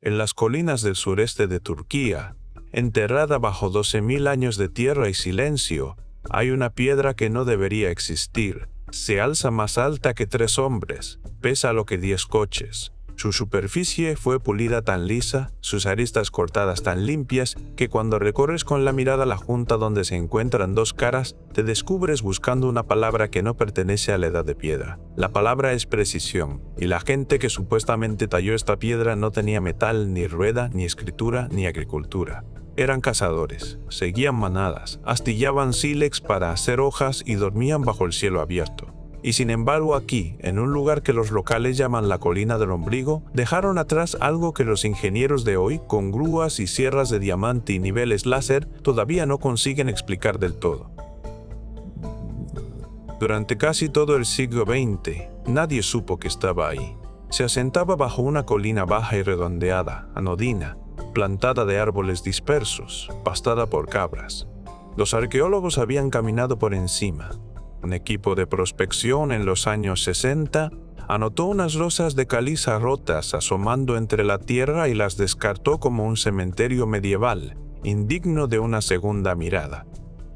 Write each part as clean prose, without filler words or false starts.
En las colinas del sureste de Turquía, enterrada bajo 12.000 años de tierra y silencio, hay una piedra que no debería existir. Se alza más alta que 3 hombres, pesa lo que 10 coches. Su superficie fue pulida tan lisa, sus aristas cortadas tan limpias, que cuando recorres con la mirada la junta donde se encuentran 2 caras, te descubres buscando una palabra que no pertenece a la edad de piedra. La palabra es precisión, y la gente que supuestamente talló esta piedra no tenía metal, ni rueda, ni escritura, ni agricultura. Eran cazadores, seguían manadas, astillaban sílex para hacer hojas y dormían bajo el cielo abierto. Y sin embargo aquí, en un lugar que los locales llaman la colina del ombligo, dejaron atrás algo que los ingenieros de hoy, con grúas y sierras de diamante y niveles láser, todavía no consiguen explicar del todo. Durante casi todo el siglo XX, nadie supo que estaba ahí. Se asentaba bajo una colina baja y redondeada, anodina, plantada de árboles dispersos, pastada por cabras. Los arqueólogos habían caminado por encima. Un equipo de prospección en los años 60 anotó unas losas de caliza rotas asomando entre la tierra y las descartó como un cementerio medieval, indigno de una segunda mirada.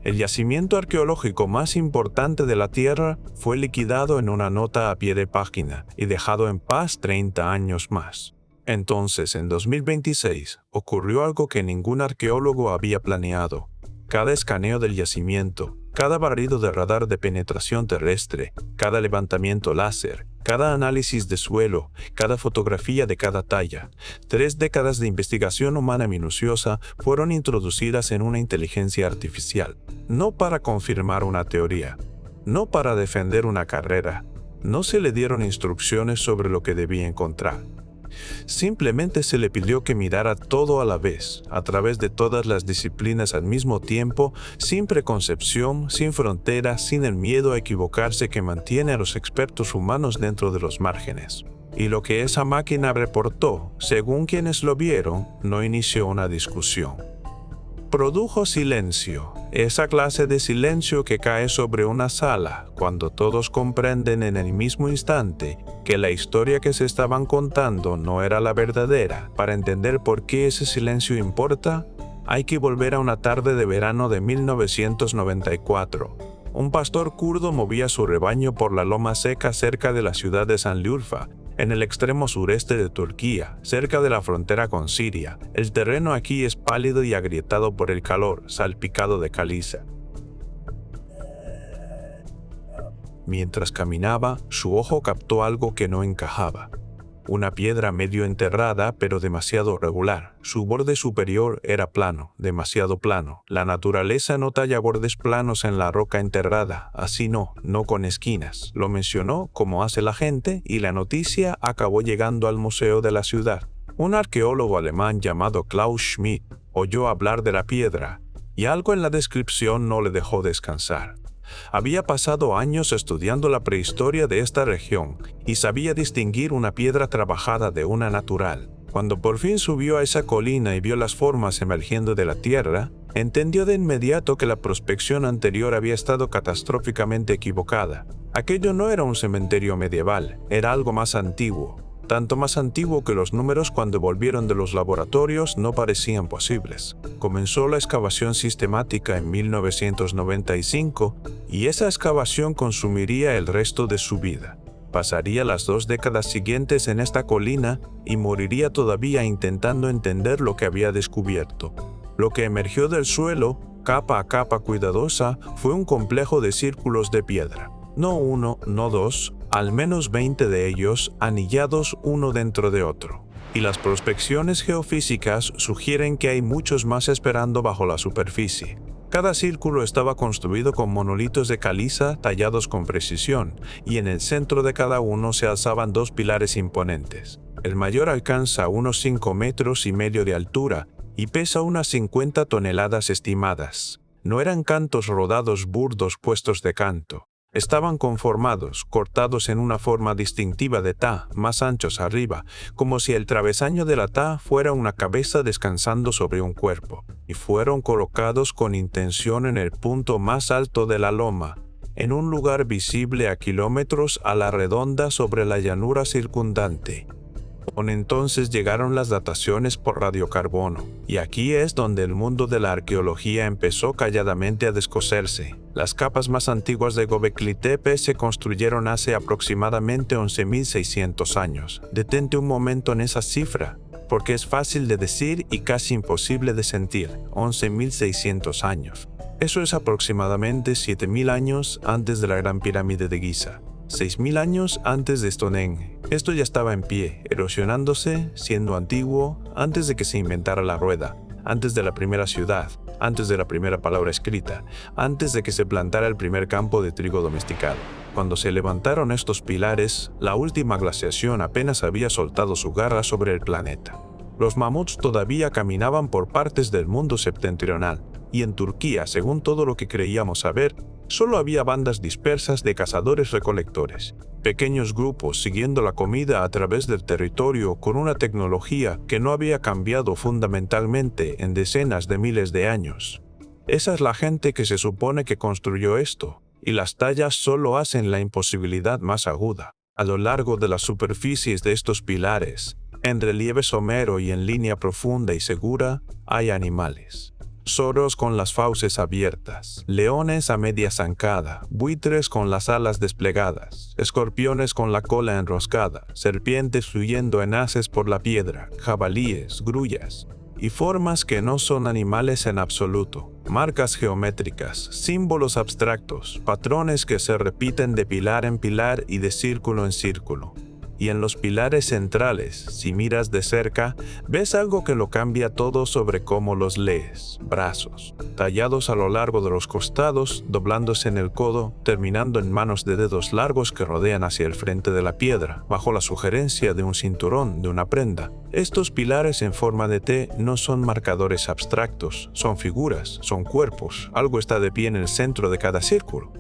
El yacimiento arqueológico más importante de la Tierra fue liquidado en una nota a pie de página y dejado en paz 30 años más. Entonces, en 2026, ocurrió algo que ningún arqueólogo había planeado. Cada escaneo del yacimiento, cada barrido de radar de penetración terrestre, cada levantamiento láser, cada análisis de suelo, cada fotografía de cada talla, 3 décadas de investigación humana minuciosa fueron introducidas en una inteligencia artificial, no para confirmar una teoría, no para defender una carrera, no se le dieron instrucciones sobre lo que debía encontrar. Simplemente se le pidió que mirara todo a la vez, a través de todas las disciplinas al mismo tiempo, sin preconcepción, sin fronteras, sin el miedo a equivocarse que mantiene a los expertos humanos dentro de los márgenes. Y lo que esa máquina reportó, según quienes lo vieron, no inició una discusión. Produjo silencio, esa clase de silencio que cae sobre una sala cuando todos comprenden en el mismo instante que la historia que se estaban contando no era la verdadera. Para entender por qué ese silencio importa, hay que volver a una tarde de verano de 1994. Un pastor kurdo movía su rebaño por la loma seca cerca de la ciudad de Sanliurfa, en el extremo sureste de Turquía, cerca de la frontera con Siria. El terreno aquí es pálido y agrietado por el calor, salpicado de caliza. Mientras caminaba, su ojo captó algo que no encajaba. Una piedra medio enterrada, pero demasiado regular. Su borde superior era plano, demasiado plano. La naturaleza no talla bordes planos en la roca enterrada, así no con esquinas. Lo mencionó como hace la gente y la noticia acabó llegando al museo de la ciudad. Un arqueólogo alemán llamado Klaus Schmidt oyó hablar de la piedra y algo en la descripción no le dejó descansar. Había pasado años estudiando la prehistoria de esta región y sabía distinguir una piedra trabajada de una natural. Cuando por fin subió a esa colina y vio las formas emergiendo de la tierra, entendió de inmediato que la prospección anterior había estado catastróficamente equivocada. Aquello no era un cementerio medieval, era algo más antiguo. Tanto más antiguo que los números cuando volvieron de los laboratorios no parecían posibles. Comenzó la excavación sistemática en 1995 y esa excavación consumiría el resto de su vida. Pasaría las 2 décadas siguientes en esta colina y moriría todavía intentando entender lo que había descubierto. Lo que emergió del suelo, capa a capa cuidadosa, fue un complejo de círculos de piedra. No uno, no 2, al menos 20 de ellos anillados uno dentro de otro. Y las prospecciones geofísicas sugieren que hay muchos más esperando bajo la superficie. Cada círculo estaba construido con monolitos de caliza tallados con precisión, y en el centro de cada uno se alzaban 2 pilares imponentes. El mayor alcanza unos 5,5 metros de altura y pesa unas 50 toneladas estimadas. No eran cantos rodados burdos puestos de canto. Estaban conformados, cortados en una forma distintiva de Ta, más anchos arriba, como si el travesaño de la Ta fuera una cabeza descansando sobre un cuerpo, y fueron colocados con intención en el punto más alto de la loma, en un lugar visible a kilómetros a la redonda sobre la llanura circundante. Entonces llegaron las dataciones por radiocarbono, y aquí es donde el mundo de la arqueología empezó calladamente a descoserse. Las capas más antiguas de Göbekli Tepe se construyeron hace aproximadamente 11.600 años. Detente un momento en esa cifra, porque es fácil de decir y casi imposible de sentir. 11.600 años. Eso es aproximadamente 7.000 años antes de la Gran Pirámide de Giza. 6.000 años antes de Stonehenge. Esto ya estaba en pie, erosionándose, siendo antiguo, antes de que se inventara la rueda, antes de la primera ciudad, antes de la primera palabra escrita, antes de que se plantara el primer campo de trigo domesticado. Cuando se levantaron estos pilares, la última glaciación apenas había soltado su garra sobre el planeta. Los mamuts todavía caminaban por partes del mundo septentrional, y en Turquía, según todo lo que creíamos saber, solo había bandas dispersas de cazadores-recolectores, pequeños grupos siguiendo la comida a través del territorio con una tecnología que no había cambiado fundamentalmente en decenas de miles de años. Esa es la gente que se supone que construyó esto, y las tallas solo hacen la imposibilidad más aguda. A lo largo de las superficies de estos pilares, en relieve somero y en línea profunda y segura, hay animales. Zorros con las fauces abiertas, leones a media zancada, buitres con las alas desplegadas, escorpiones con la cola enroscada, serpientes fluyendo en haces por la piedra, jabalíes, grullas, y formas que no son animales en absoluto, marcas geométricas, símbolos abstractos, patrones que se repiten de pilar en pilar y de círculo en círculo. Y en los pilares centrales, si miras de cerca, ves algo que lo cambia todo sobre cómo los lees. Brazos, tallados a lo largo de los costados, doblándose en el codo, terminando en manos de dedos largos que rodean hacia el frente de la piedra, bajo la sugerencia de un cinturón, de una prenda. Estos pilares en forma de T no son marcadores abstractos, son figuras, son cuerpos, algo está de pie en el centro de cada círculo.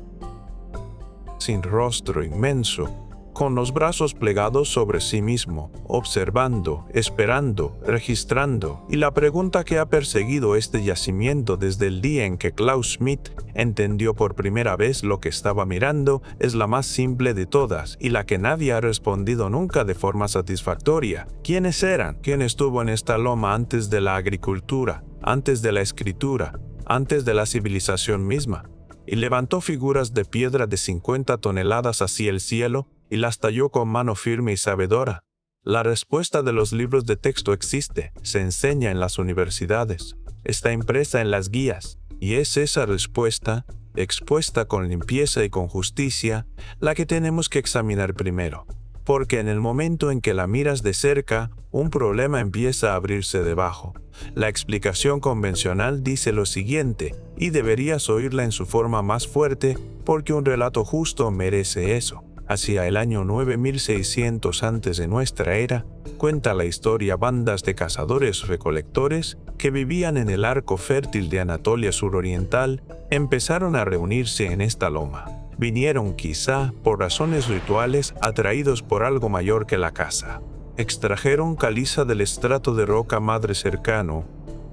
Sin rostro, inmenso, con los brazos plegados sobre sí mismo, observando, esperando, registrando, y la pregunta que ha perseguido este yacimiento desde el día en que Klaus Schmidt entendió por primera vez lo que estaba mirando es la más simple de todas y la que nadie ha respondido nunca de forma satisfactoria. ¿Quiénes eran? ¿Quién estuvo en esta loma antes de la agricultura, antes de la escritura, antes de la civilización misma? Y levantó figuras de piedra de 50 toneladas hacia el cielo y las talló con mano firme y sabedora. La respuesta de los libros de texto existe, se enseña en las universidades, está impresa en las guías, y es esa respuesta, expuesta con limpieza y con justicia, la que tenemos que examinar primero. Porque en el momento en que la miras de cerca, un problema empieza a abrirse debajo. La explicación convencional dice lo siguiente, y deberías oírla en su forma más fuerte, porque un relato justo merece eso. Hacia el año 9600 antes de nuestra era, cuenta la historia bandas de cazadores-recolectores que vivían en el arco fértil de Anatolia suroriental, empezaron a reunirse en esta loma. Vinieron quizá por razones rituales atraídos por algo mayor que la caza. Extrajeron caliza del estrato de roca madre cercano,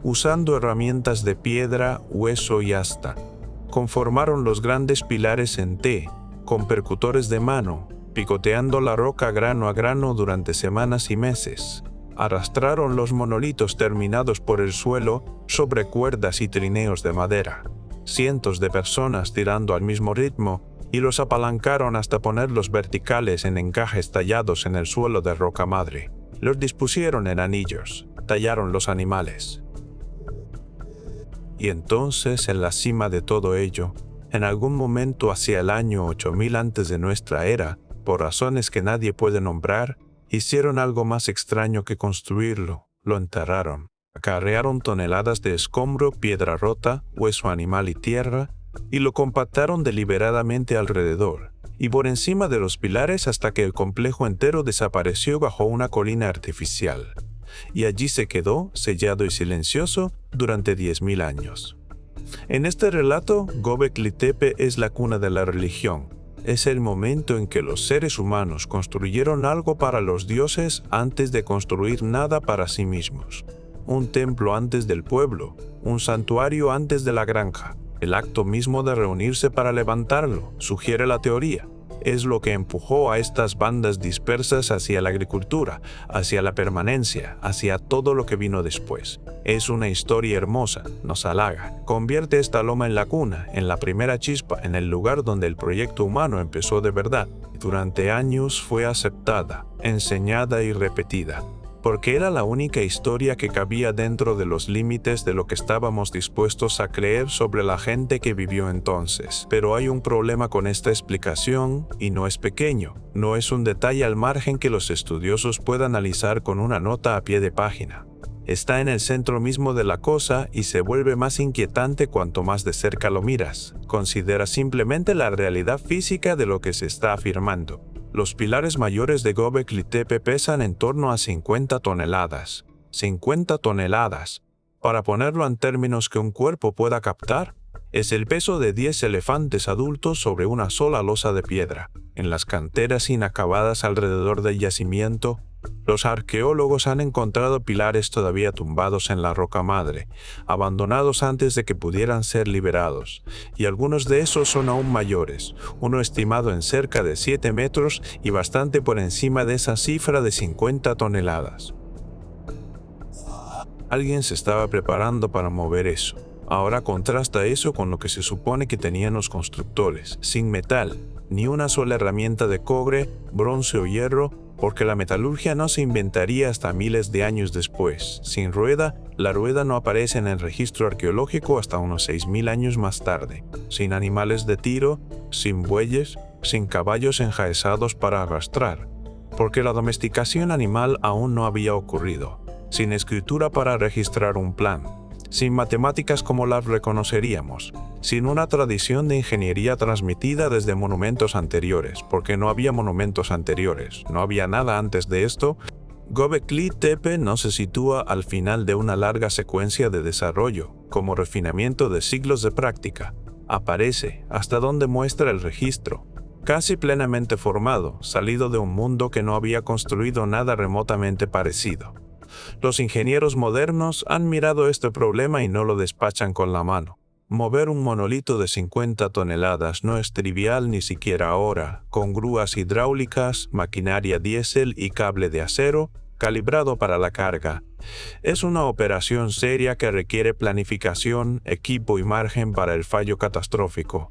usando herramientas de piedra, hueso y asta. Conformaron los grandes pilares en T, con percutores de mano, picoteando la roca grano a grano durante semanas y meses. Arrastraron los monolitos terminados por el suelo sobre cuerdas y trineos de madera. Cientos de personas tirando al mismo ritmo, y los apalancaron hasta ponerlos verticales en encajes tallados en el suelo de roca madre. Los dispusieron en anillos, tallaron los animales. Y entonces, en la cima de todo ello, en algún momento hacia el año 8000 antes de nuestra era, por razones que nadie puede nombrar, hicieron algo más extraño que construirlo, lo enterraron. Acarrearon toneladas de escombro, piedra rota, hueso animal y tierra, y lo compactaron deliberadamente alrededor, y por encima de los pilares hasta que el complejo entero desapareció bajo una colina artificial. Y allí se quedó, sellado y silencioso, durante 10.000 años. En este relato, Göbekli Tepe es la cuna de la religión. Es el momento en que los seres humanos construyeron algo para los dioses antes de construir nada para sí mismos. Un templo antes del pueblo, un santuario antes de la granja. El acto mismo de reunirse para levantarlo, sugiere la teoría. es lo que empujó a estas bandas dispersas hacia la agricultura, hacia la permanencia, hacia todo lo que vino después. Es una historia hermosa, nos halaga. Convierte esta loma en la cuna, en la primera chispa, en el lugar donde el proyecto humano empezó de verdad. Durante años fue aceptada, enseñada y repetida, porque era la única historia que cabía dentro de los límites de lo que estábamos dispuestos a creer sobre la gente que vivió entonces. Pero hay un problema con esta explicación, y no es pequeño. No es un detalle al margen que los estudiosos puedan analizar con una nota a pie de página. Está en el centro mismo de la cosa y se vuelve más inquietante cuanto más de cerca lo miras. Considera simplemente la realidad física de lo que se está afirmando. Los pilares mayores de Göbekli Tepe pesan en torno a 50 toneladas. 50 toneladas. Para ponerlo en términos que un cuerpo pueda captar, es el peso de 10 elefantes adultos sobre una sola losa de piedra. En las canteras inacabadas alrededor del yacimiento, los arqueólogos han encontrado pilares todavía tumbados en la roca madre, abandonados antes de que pudieran ser liberados, y algunos de esos son aún mayores, uno estimado en cerca de 7 metros y bastante por encima de esa cifra de 50 toneladas. Alguien se estaba preparando para mover eso. Ahora contrasta eso con lo que se supone que tenían los constructores, sin metal, ni una sola herramienta de cobre, bronce o hierro, porque la metalurgia no se inventaría hasta miles de años después. Sin rueda, la rueda no aparece en el registro arqueológico hasta unos 6.000 años más tarde. Sin animales de tiro, sin bueyes, sin caballos enjaezados para arrastrar, porque la domesticación animal aún no había ocurrido. Sin escritura para registrar un plan. Sin matemáticas como las reconoceríamos, sin una tradición de ingeniería transmitida desde monumentos anteriores, porque no había monumentos anteriores, no había nada antes de esto. Göbekli Tepe no se sitúa al final de una larga secuencia de desarrollo, como refinamiento de siglos de práctica. Aparece, hasta donde muestra el registro, casi plenamente formado, salido de un mundo que no había construido nada remotamente parecido. Los ingenieros modernos han mirado este problema y no lo despachan con la mano. Mover un monolito de 50 toneladas no es trivial ni siquiera ahora, con grúas hidráulicas, maquinaria diésel y cable de acero calibrado para la carga. Es una operación seria que requiere planificación, equipo y margen para el fallo catastrófico.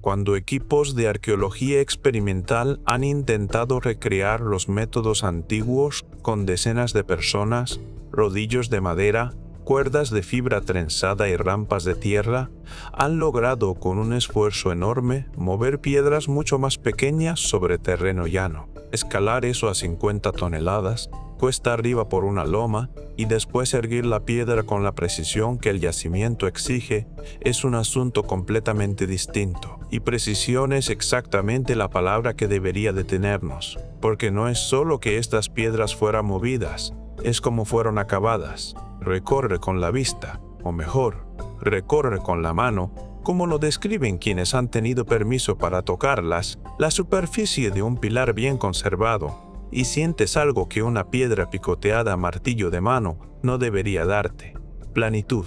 Cuando equipos de arqueología experimental han intentado recrear los métodos antiguos con decenas de personas, rodillos de madera, cuerdas de fibra trenzada y rampas de tierra, han logrado con un esfuerzo enorme mover piedras mucho más pequeñas sobre terreno llano. Escalar eso a 50 toneladas, cuesta arriba por una loma, y después erguir la piedra con la precisión que el yacimiento exige, es un asunto completamente distinto. Y precisión es exactamente la palabra que debería detenernos, porque no es solo que estas piedras fueran movidas, es como fueron acabadas. Recorre con la vista, o mejor, recorre con la mano, como lo describen quienes han tenido permiso para tocarlas, la superficie de un pilar bien conservado, y sientes algo que una piedra picoteada a martillo de mano no debería darte. Planitud.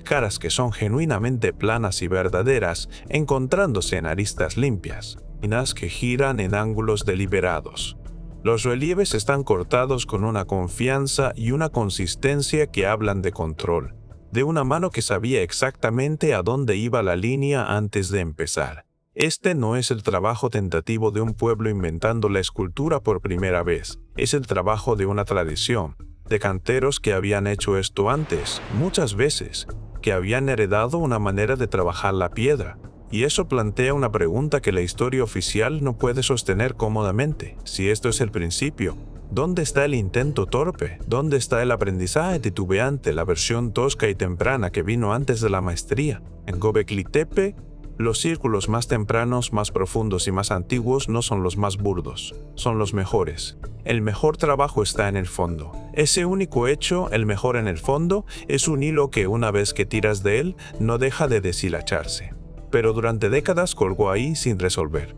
Caras que son genuinamente planas y verdaderas, encontrándose en aristas limpias, minas que giran en ángulos deliberados. Los relieves están cortados con una confianza y una consistencia que hablan de control, de una mano que sabía exactamente a dónde iba la línea antes de empezar. Este no es el trabajo tentativo de un pueblo inventando la escultura por primera vez, es el trabajo de una tradición, de canteros que habían hecho esto antes, muchas veces, que habían heredado una manera de trabajar la piedra. Y eso plantea una pregunta que la historia oficial no puede sostener cómodamente. Si esto es el principio, ¿dónde está el intento torpe? ¿Dónde está el aprendizaje titubeante, la versión tosca y temprana que vino antes de la maestría? En Göbekli Tepe, los círculos más tempranos, más profundos y más antiguos no son los más burdos, son los mejores. El mejor trabajo está en el fondo. Ese único hecho, el mejor en el fondo, es un hilo que una vez que tiras de él, no deja de deshilacharse. Pero durante décadas colgó ahí sin resolver.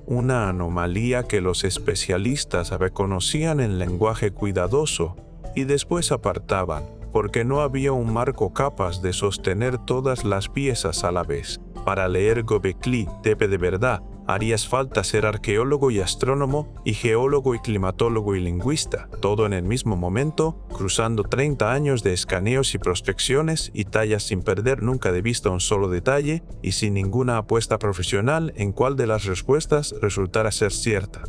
Una anomalía que los especialistas reconocían en lenguaje cuidadoso y después apartaban, porque no había un marco capaz de sostener todas las piezas a la vez. Para leer Göbekli Tepe de verdad, harías falta ser arqueólogo y astrónomo, y geólogo y climatólogo y lingüista, todo en el mismo momento, cruzando 30 años de escaneos y prospecciones y tallas sin perder nunca de vista un solo detalle y sin ninguna apuesta profesional en cuál de las respuestas resultara ser cierta.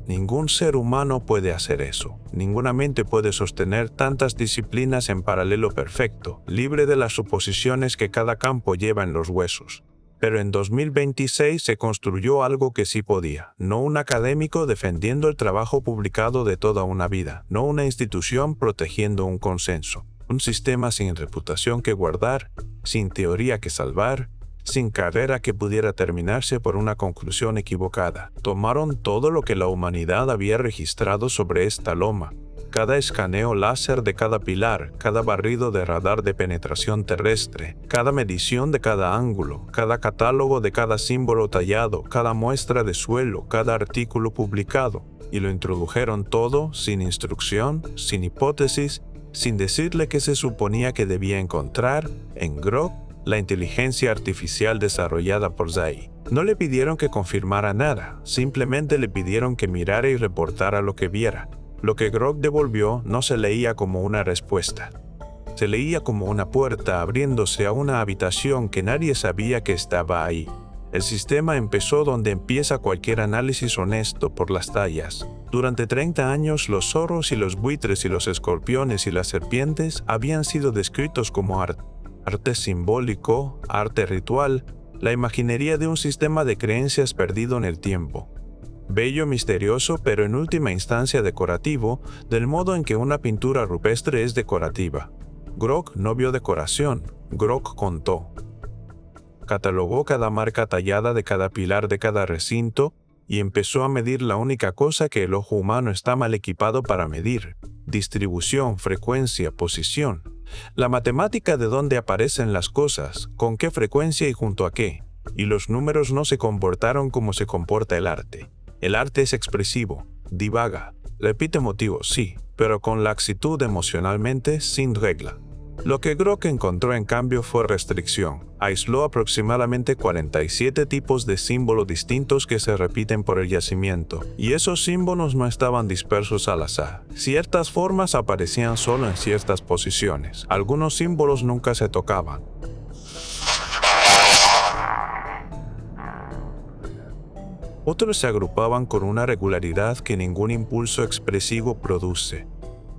Ningún ser humano puede hacer eso. Ninguna mente puede sostener tantas disciplinas en paralelo perfecto, libre de las suposiciones que cada campo lleva en los huesos. Pero en 2026 se construyó algo que sí podía, no un académico defendiendo el trabajo publicado de toda una vida, no una institución protegiendo un consenso, un sistema sin reputación que guardar, sin teoría que salvar, sin carrera que pudiera terminarse por una conclusión equivocada. Tomaron todo lo que la humanidad había registrado sobre esta loma, cada escaneo láser de cada pilar, cada barrido de radar de penetración terrestre, cada medición de cada ángulo, cada catálogo de cada símbolo tallado, cada muestra de suelo, cada artículo publicado, y lo introdujeron todo sin instrucción, sin hipótesis, sin decirle qué se suponía que debía encontrar en Grok, la inteligencia artificial desarrollada por Zai. No le pidieron que confirmara nada, simplemente le pidieron que mirara y reportara lo que viera. Lo que Grok devolvió no se leía como una respuesta. Se leía como una puerta abriéndose a una habitación que nadie sabía que estaba ahí. El sistema empezó donde empieza cualquier análisis honesto, por las tallas. Durante 30 años, los zorros y los buitres y los escorpiones y las serpientes habían sido descritos como arte simbólico, arte ritual, la imaginería de un sistema de creencias perdido en el tiempo. Bello, misterioso, pero en última instancia decorativo, del modo en que una pintura rupestre es decorativa. Grok no vio decoración, Grok contó. Catalogó cada marca tallada de cada pilar de cada recinto y empezó a medir la única cosa que el ojo humano está mal equipado para medir: distribución, frecuencia, posición. La matemática de dónde aparecen las cosas, con qué frecuencia y junto a qué. Y los números no se comportaron como se comporta el arte. El arte es expresivo, divaga, repite motivos, sí, pero con laxitud emocionalmente, sin regla. Lo que Grok encontró en cambio fue restricción. Aisló aproximadamente 47 tipos de símbolos distintos que se repiten por el yacimiento, y esos símbolos no estaban dispersos al azar. Ciertas formas aparecían solo en ciertas posiciones. Algunos símbolos nunca se tocaban. Otros se agrupaban con una regularidad que ningún impulso expresivo produce.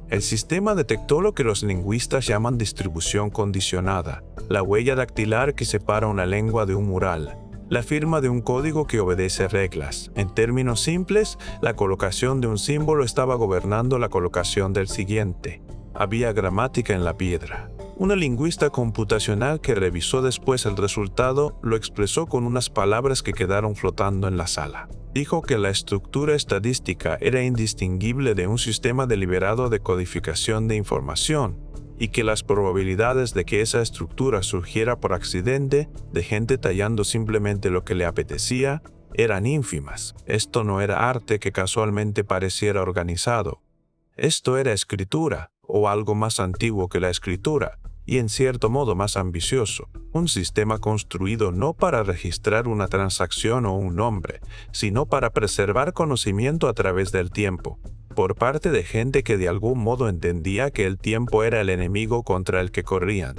El sistema detectó lo que los lingüistas llaman distribución condicionada, la huella dactilar que separa una lengua de un mural, la firma de un código que obedece reglas. En términos simples, la colocación de un símbolo estaba gobernando la colocación del siguiente. Había gramática en la piedra. Una lingüista computacional que revisó después el resultado lo expresó con unas palabras que quedaron flotando en la sala. Dijo que la estructura estadística era indistinguible de un sistema deliberado de codificación de información y que las probabilidades de que esa estructura surgiera por accidente, de gente tallando simplemente lo que le apetecía, eran ínfimas. Esto no era arte que casualmente pareciera organizado. Esto era escritura, o algo más antiguo que la escritura, y en cierto modo más ambicioso, un sistema construido no para registrar una transacción o un nombre, sino para preservar conocimiento a través del tiempo, por parte de gente que de algún modo entendía que el tiempo era el enemigo contra el que corrían.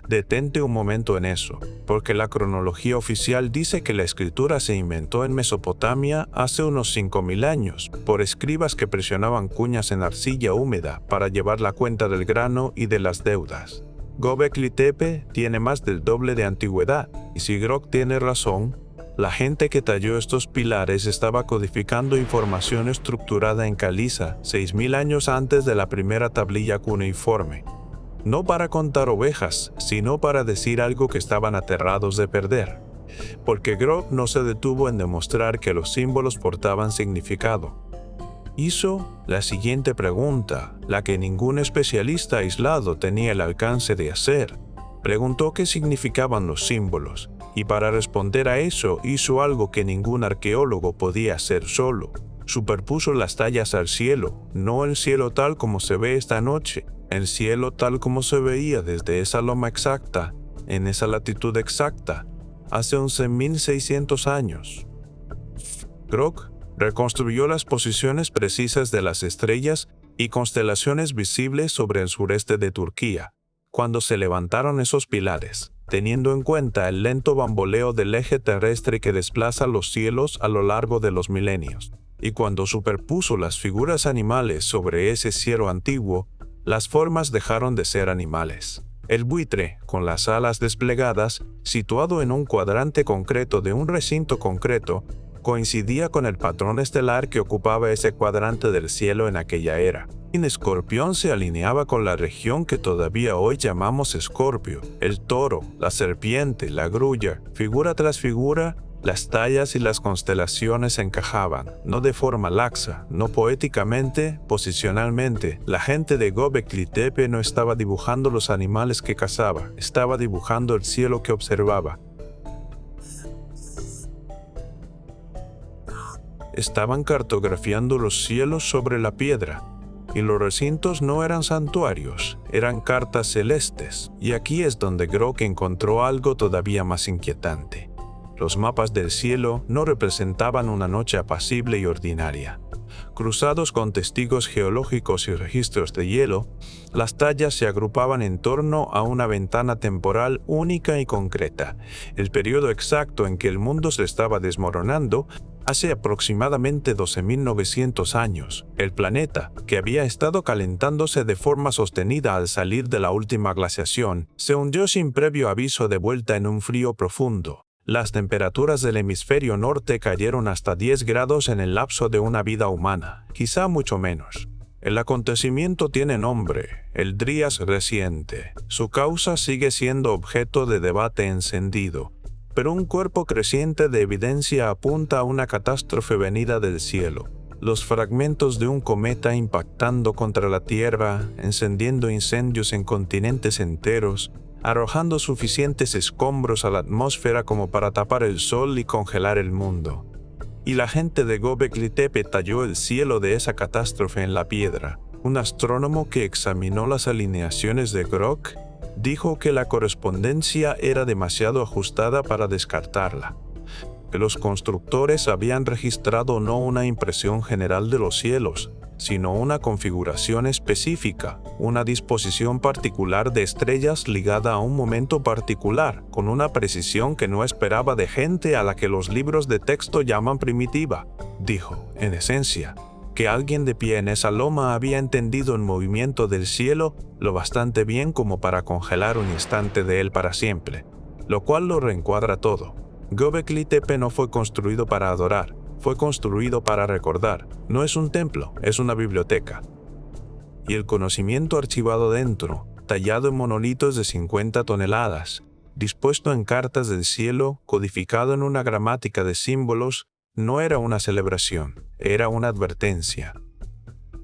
Detente un momento en eso, porque la cronología oficial dice que la escritura se inventó en Mesopotamia hace unos 5000 años, por escribas que presionaban cuñas en arcilla húmeda para llevar la cuenta del grano y de las deudas. Göbekli Tepe tiene más del doble de antigüedad, y si Grok tiene razón, la gente que talló estos pilares estaba codificando información estructurada en caliza 6000 años antes de la primera tablilla cuneiforme. No para contar ovejas, sino para decir algo que estaban aterrados de perder. Porque Grok no se detuvo en demostrar que los símbolos portaban significado. Hizo la siguiente pregunta, la que ningún especialista aislado tenía el alcance de hacer. Preguntó qué significaban los símbolos, y para responder a eso hizo algo que ningún arqueólogo podía hacer solo. Superpuso las tallas al cielo, no el cielo tal como se ve esta noche, el cielo tal como se veía desde esa loma exacta, en esa latitud exacta, hace 11.600 años. Grok reconstruyó las posiciones precisas de las estrellas y constelaciones visibles sobre el sureste de Turquía, cuando se levantaron esos pilares, teniendo en cuenta el lento bamboleo del eje terrestre que desplaza los cielos a lo largo de los milenios. Y cuando superpuso las figuras animales sobre ese cielo antiguo, las formas dejaron de ser animales. El buitre, con las alas desplegadas, situado en un cuadrante concreto de un recinto concreto, coincidía con el patrón estelar que ocupaba ese cuadrante del cielo en aquella era. El escorpión se alineaba con la región que todavía hoy llamamos Escorpio, el toro, la serpiente, la grulla, figura tras figura. Las tallas y las constelaciones encajaban, no de forma laxa, no poéticamente, posicionalmente. La gente de Göbekli Tepe no estaba dibujando los animales que cazaba, estaba dibujando el cielo que observaba. Estaban cartografiando los cielos sobre la piedra, y los recintos no eran santuarios, eran cartas celestes. Y aquí es donde Grok encontró algo todavía más inquietante. Los mapas del cielo no representaban una noche apacible y ordinaria. Cruzados con testigos geológicos y registros de hielo, las tallas se agrupaban en torno a una ventana temporal única y concreta, el periodo exacto en que el mundo se estaba desmoronando hace aproximadamente 12.900 años. El planeta, que había estado calentándose de forma sostenida al salir de la última glaciación, se hundió sin previo aviso de vuelta en un frío profundo. Las temperaturas del hemisferio norte cayeron hasta 10 grados en el lapso de una vida humana, quizá mucho menos. El acontecimiento tiene nombre, el Drías reciente. Su causa sigue siendo objeto de debate encendido, pero un cuerpo creciente de evidencia apunta a una catástrofe venida del cielo. Los fragmentos de un cometa impactando contra la Tierra, encendiendo incendios en continentes enteros, arrojando suficientes escombros a la atmósfera como para tapar el sol y congelar el mundo. Y la gente de Göbekli Tepe talló el cielo de esa catástrofe en la piedra. Un astrónomo que examinó las alineaciones de Grok dijo que la correspondencia era demasiado ajustada para descartarla. Que los constructores habían registrado no una impresión general de los cielos, sino una configuración específica, una disposición particular de estrellas ligada a un momento particular, con una precisión que no esperaba de gente a la que los libros de texto llaman primitiva. Dijo, en esencia, que alguien de pie en esa loma había entendido el movimiento del cielo lo bastante bien como para congelar un instante de él para siempre, lo cual lo reencuadra todo. Göbekli Tepe no fue construido para adorar, fue construido para recordar. No es un templo, es una biblioteca. Y el conocimiento archivado dentro, tallado en monolitos de 50 toneladas, dispuesto en cartas del cielo, codificado en una gramática de símbolos, no era una celebración, era una advertencia.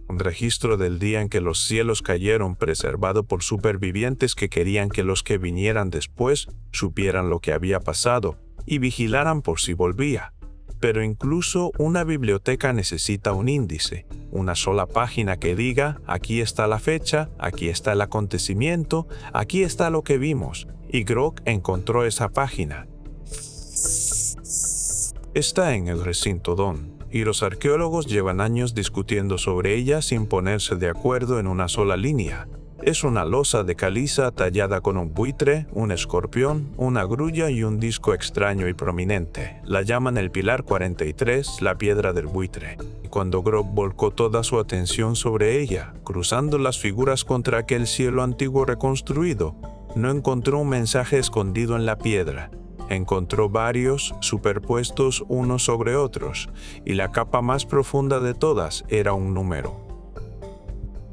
Un registro del día en que los cielos cayeron, preservado por supervivientes que querían que los que vinieran después supieran lo que había pasado y vigilaran por si volvía. Pero incluso una biblioteca necesita un índice, una sola página que diga, aquí está la fecha, aquí está el acontecimiento, aquí está lo que vimos, y Grok encontró esa página. Está en el recinto Don, y los arqueólogos llevan años discutiendo sobre ella sin ponerse de acuerdo en una sola línea. Es una losa de caliza tallada con un buitre, un escorpión, una grulla y un disco extraño y prominente. La llaman el Pilar 43, la piedra del buitre. Y cuando Grok volcó toda su atención sobre ella, cruzando las figuras contra aquel cielo antiguo reconstruido, no encontró un mensaje escondido en la piedra. Encontró varios superpuestos unos sobre otros, y la capa más profunda de todas era un número.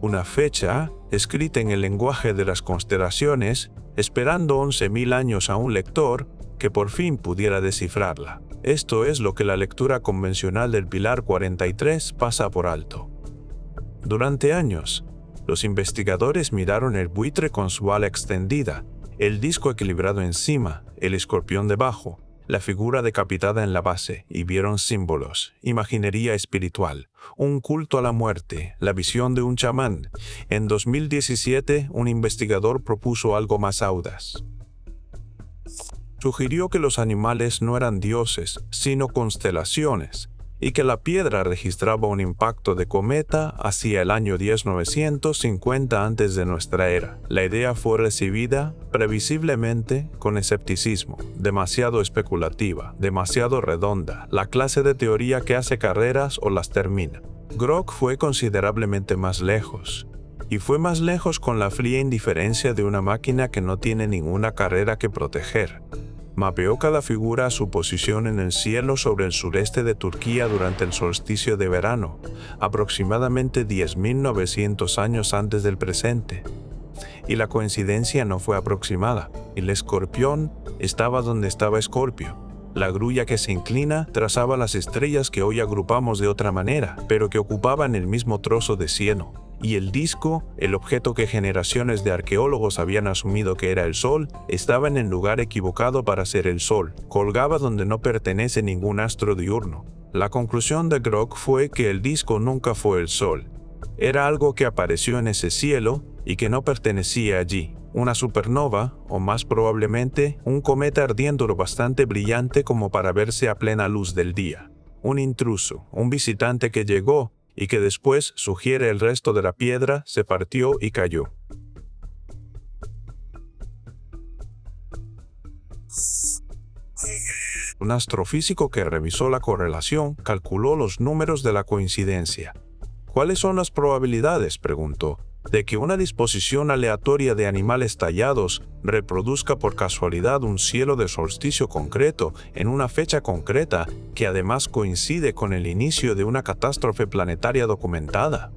Una fecha, escrita en el lenguaje de las constelaciones, esperando 11.000 años a un lector que por fin pudiera descifrarla. Esto es lo que la lectura convencional del Pilar 43 pasa por alto. Durante años, los investigadores miraron el buitre con su ala extendida, el disco equilibrado encima, el escorpión debajo, la figura decapitada en la base, y vieron símbolos, imaginería espiritual, un culto a la muerte, la visión de un chamán. En 2017, un investigador propuso algo más audaz. Sugirió que los animales no eran dioses, sino constelaciones, y que la piedra registraba un impacto de cometa hacia el año 10.950 antes de nuestra era. La idea fue recibida, previsiblemente, con escepticismo, demasiado especulativa, demasiado redonda, la clase de teoría que hace carreras o las termina. Grok fue considerablemente más lejos, y fue más lejos con la fría indiferencia de una máquina que no tiene ninguna carrera que proteger. Mapeó cada figura a su posición en el cielo sobre el sureste de Turquía durante el solsticio de verano, aproximadamente 10.900 años antes del presente. Y la coincidencia no fue aproximada. El escorpión estaba donde estaba Escorpio. La grulla que se inclina trazaba las estrellas que hoy agrupamos de otra manera, pero que ocupaban el mismo trozo de cieno. Y el disco, el objeto que generaciones de arqueólogos habían asumido que era el Sol, estaba en el lugar equivocado para ser el Sol. Colgaba donde no pertenece ningún astro diurno. La conclusión de Grok fue que el disco nunca fue el Sol. Era algo que apareció en ese cielo y que no pertenecía allí. Una supernova, o más probablemente, un cometa ardiendo lo bastante brillante como para verse a plena luz del día. Un intruso, un visitante que llegó y que después, sugiere el resto de la piedra, se partió y cayó. Un astrofísico que revisó la correlación calculó los números de la coincidencia. ¿Cuáles son las probabilidades?, preguntó, de que una disposición aleatoria de animales tallados reproduzca por casualidad un cielo de solsticio concreto en una fecha concreta que además coincide con el inicio de una catástrofe planetaria documentada?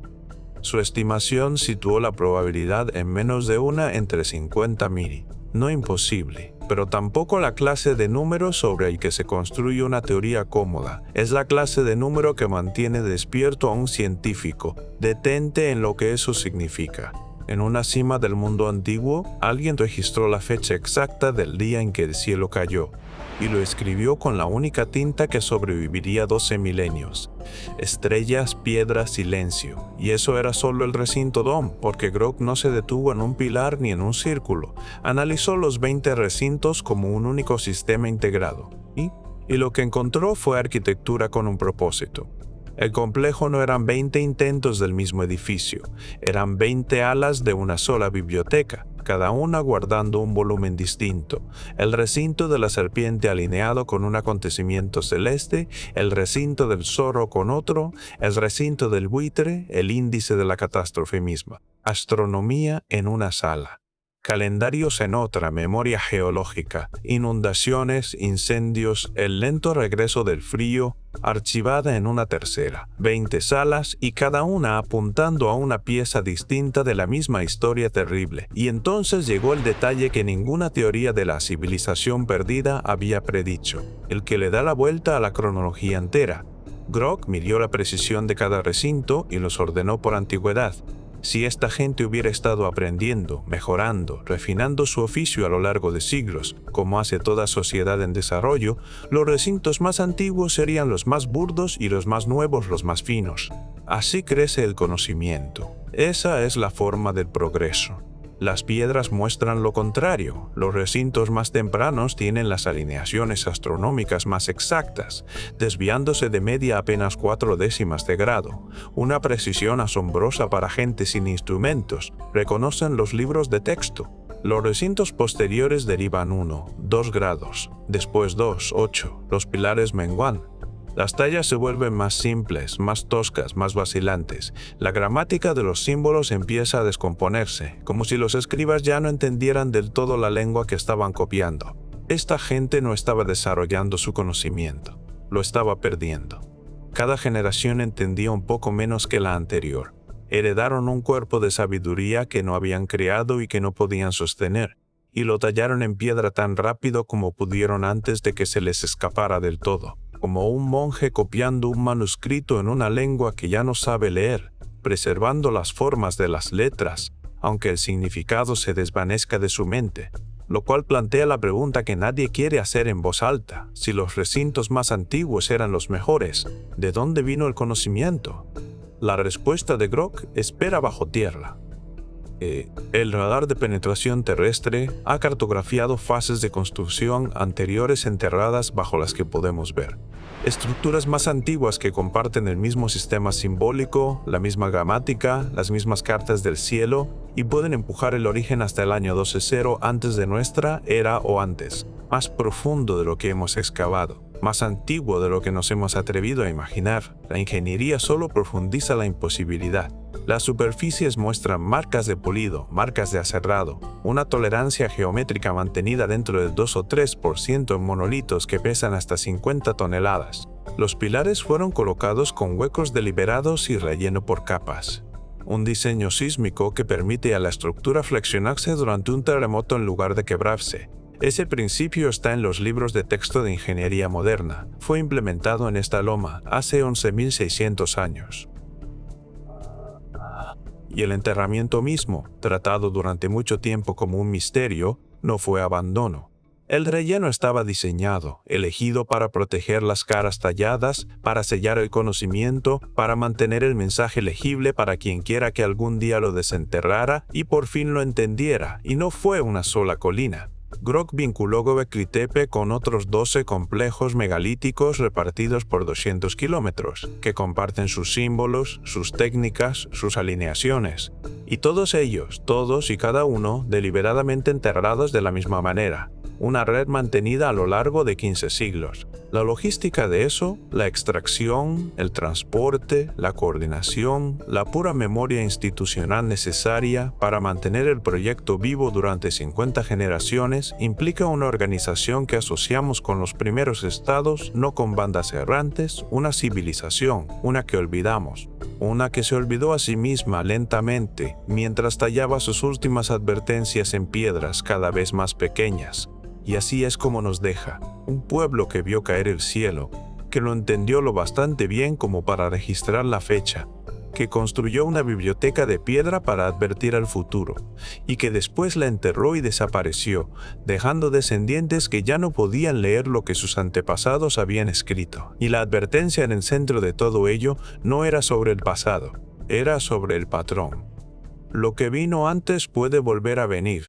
Su estimación situó la probabilidad en menos de una entre 50.000. No imposible, pero tampoco la clase de número sobre el que se construye una teoría cómoda. Es la clase de número que mantiene despierto a un científico. Detente en lo que eso significa. En una cima del mundo antiguo, alguien registró la fecha exacta del día en que el cielo cayó, y lo escribió con la única tinta que sobreviviría 12 milenios. Estrellas, piedra, silencio. Y eso era solo el recinto Dome, porque Grok no se detuvo en un pilar ni en un círculo. Analizó los 20 recintos como un único sistema integrado. Y lo que encontró fue arquitectura con un propósito. El complejo no eran 20 intentos del mismo edificio, eran 20 alas de una sola biblioteca, cada una guardando un volumen distinto. El recinto de la serpiente alineado con un acontecimiento celeste, el recinto del zorro con otro, el recinto del buitre, el índice de la catástrofe misma. Astronomía en una sala. Calendarios en otra, memoria geológica, inundaciones, incendios, el lento regreso del frío, archivada en una tercera, 20 salas y cada una apuntando a una pieza distinta de la misma historia terrible. Y entonces llegó el detalle que ninguna teoría de la civilización perdida había predicho, el que le da la vuelta a la cronología entera. Grok midió la precisión de cada recinto y los ordenó por antigüedad. Si esta gente hubiera estado aprendiendo, mejorando, refinando su oficio a lo largo de siglos, como hace toda sociedad en desarrollo, los recintos más antiguos serían los más burdos y los más nuevos los más finos. Así crece el conocimiento. Esa es la forma del progreso. Las piedras muestran lo contrario. Los recintos más tempranos tienen las alineaciones astronómicas más exactas, desviándose de media apenas 4/10 de grado. Una precisión asombrosa para gente sin instrumentos. Reconocen los libros de texto. Los recintos posteriores derivan 1, 2 grados, después 2, 8. Los pilares menguan. Las tallas se vuelven más simples, más toscas, más vacilantes. La gramática de los símbolos empieza a descomponerse, como si los escribas ya no entendieran del todo la lengua que estaban copiando. Esta gente no estaba desarrollando su conocimiento, lo estaba perdiendo. Cada generación entendía un poco menos que la anterior. Heredaron un cuerpo de sabiduría que no habían creado y que no podían sostener, y lo tallaron en piedra tan rápido como pudieron antes de que se les escapara del todo. Como un monje copiando un manuscrito en una lengua que ya no sabe leer, preservando las formas de las letras, aunque el significado se desvanezca de su mente, lo cual plantea la pregunta que nadie quiere hacer en voz alta. Si los recintos más antiguos eran los mejores, ¿de dónde vino el conocimiento? La respuesta de Grok espera bajo tierra. El radar de penetración terrestre ha cartografiado fases de construcción anteriores enterradas bajo las que podemos ver. Estructuras más antiguas que comparten el mismo sistema simbólico, la misma gramática, las mismas cartas del cielo y pueden empujar el origen hasta el año 12.0 antes de nuestra era o antes, más profundo de lo que hemos excavado, más antiguo de lo que nos hemos atrevido a imaginar. La ingeniería solo profundiza la imposibilidad. Las superficies muestran marcas de pulido, marcas de aserrado, una tolerancia geométrica mantenida dentro del 2 o 3% en monolitos que pesan hasta 50 toneladas. Los pilares fueron colocados con huecos deliberados y relleno por capas. Un diseño sísmico que permite a la estructura flexionarse durante un terremoto en lugar de quebrarse. Ese principio está en los libros de texto de ingeniería moderna. Fue implementado en esta loma hace 11.600 años. Y el enterramiento mismo, tratado durante mucho tiempo como un misterio, no fue abandono. El relleno estaba diseñado, elegido para proteger las caras talladas, para sellar el conocimiento, para mantener el mensaje legible para quien quiera que algún día lo desenterrara y por fin lo entendiera, y no fue una sola colina. Grok vinculó Göbekli Tepe con otros 12 complejos megalíticos repartidos por 200 kilómetros, que comparten sus símbolos, sus técnicas, sus alineaciones, y todos ellos, todos y cada uno, deliberadamente enterrados de la misma manera. Una red mantenida a lo largo de 15 siglos. La logística de eso, la extracción, el transporte, la coordinación, la pura memoria institucional necesaria para mantener el proyecto vivo durante 50 generaciones, implica una organización que asociamos con los primeros estados, no con bandas errantes, una civilización, una que olvidamos. Una que se olvidó a sí misma lentamente mientras tallaba sus últimas advertencias en piedras cada vez más pequeñas. Y así es como nos deja, un pueblo que vio caer el cielo, que lo entendió lo bastante bien como para registrar la fecha, que construyó una biblioteca de piedra para advertir al futuro, y que después la enterró y desapareció, dejando descendientes que ya no podían leer lo que sus antepasados habían escrito. Y la advertencia en el centro de todo ello no era sobre el pasado, era sobre el patrón. Lo que vino antes puede volver a venir,